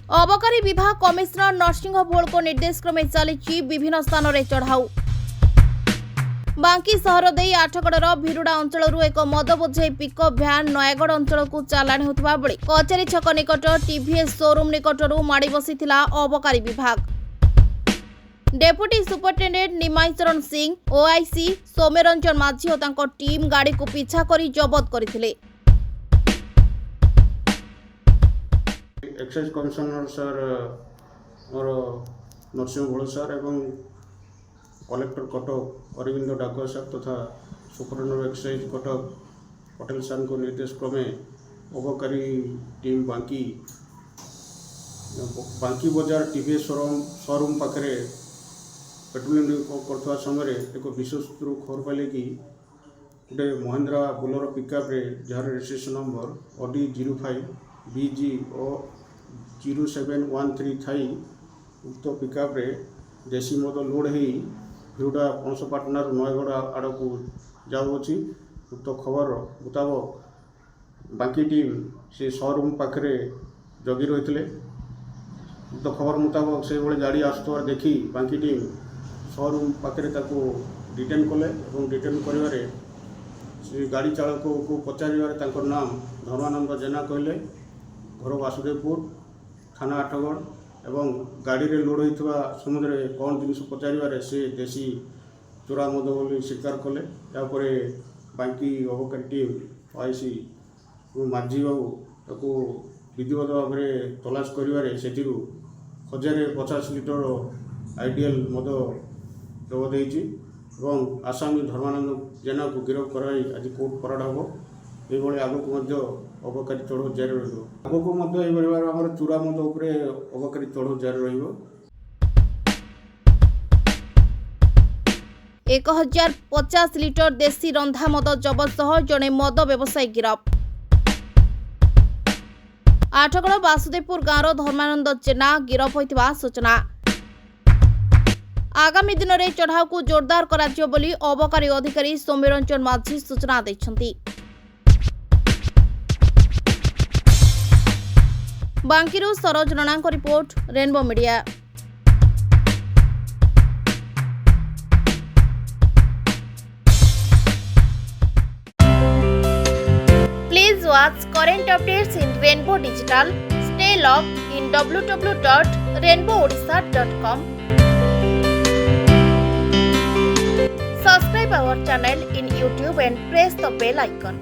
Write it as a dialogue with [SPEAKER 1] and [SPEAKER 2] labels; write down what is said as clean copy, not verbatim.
[SPEAKER 1] अबकारी विभाग कमिशनर नरसिंह भोल को निर्देश क्रमे चली विभिन्न स्थान में चढ़ाऊ। बांकी सहर दे आठगड़र भिरुड़ा अंचल एक मद बोझे पिकअप भ्यान नयागढ़ अंचल को चालाण होता बेले कचेरी छक निकट टीवीएस शोरूम निकटरू माड़ी बसीथिला अबकारी विभाग। Deputy superintendent Nimaicharan Singh OIC Soumyaranjan Majhi और तांको टीम गाड़ी को पीछा करी जबत करथिले।
[SPEAKER 2] एक्साइज कमिशनर सर मोर नरसिंह भोल सर एवं कलेक्टर कटक अरविंद डाकुआ सर तथा superintendent excise Cuttack Patel sir को निर्देश क्रमे अबकारी टीम बांकी बजार टीवीएस शोरूम पाखे पेट्रोलिंग करथवा समय एक विश्वस्तु खबर पाइले कि गोटे Mahindra Bolero pickup jar registration number OD 05 BG 0713 थी उक्त पिकअप देशी मद लोड हो भिरुड़ा पणसपाटना नयगढ़ आड़ को जाऊँगी। उक्त खबर मुताबक बाकी टीम से शोरूम पाखे जगी रही उक्त खबर मुताबक से भाई गाड़ी आसुवर देखी बाकी टीम शोरूम पाखे डिटेन कले और डिटेन कर गाड़ी चालक को पचार नाम धर्मानंद जेना कहले घर वासुदेवपुर थाना आठगढ़ एवं गाड़ी रे लोड होता समुद्र कौन जिन पचार से देशी चोरा मद बोली स्वीकार कले। यापर बांकी अबकारी टीम आईसी माझी बाबू विधिवत भाव में तलाश कर 1050 लिटर आइडियल मद जबत होती आसामी धर्मानंद जेना को गिरफ्त कराई आज कोर्ट फराड हम। ये आग को अबकारी चढ़ऊ जारी रहा को चूरा मद अबकारी चढ़ऊ जारी रहा।
[SPEAKER 1] 1050 लिटर देशी रंधा मद जबत सह जड़े मद व्यवसायी गिरफ। आठगड़ वासुदेवपुर गांव धर्मानंद जेना गिरफ होइतिबा सूचना। आगामी दिन में चढ़ाऊ को जोरदार कराजियो बोली अबकारी अधिकारी सौम्यरंजन माझी सूचना दैछंती। बांकीरू सरोज रणांक report rainbow media. Please watch current updates in Rainbow Digital. Stay logged in www.rainbowodisha.com. Subscribe our channel in YouTube and press the bell icon.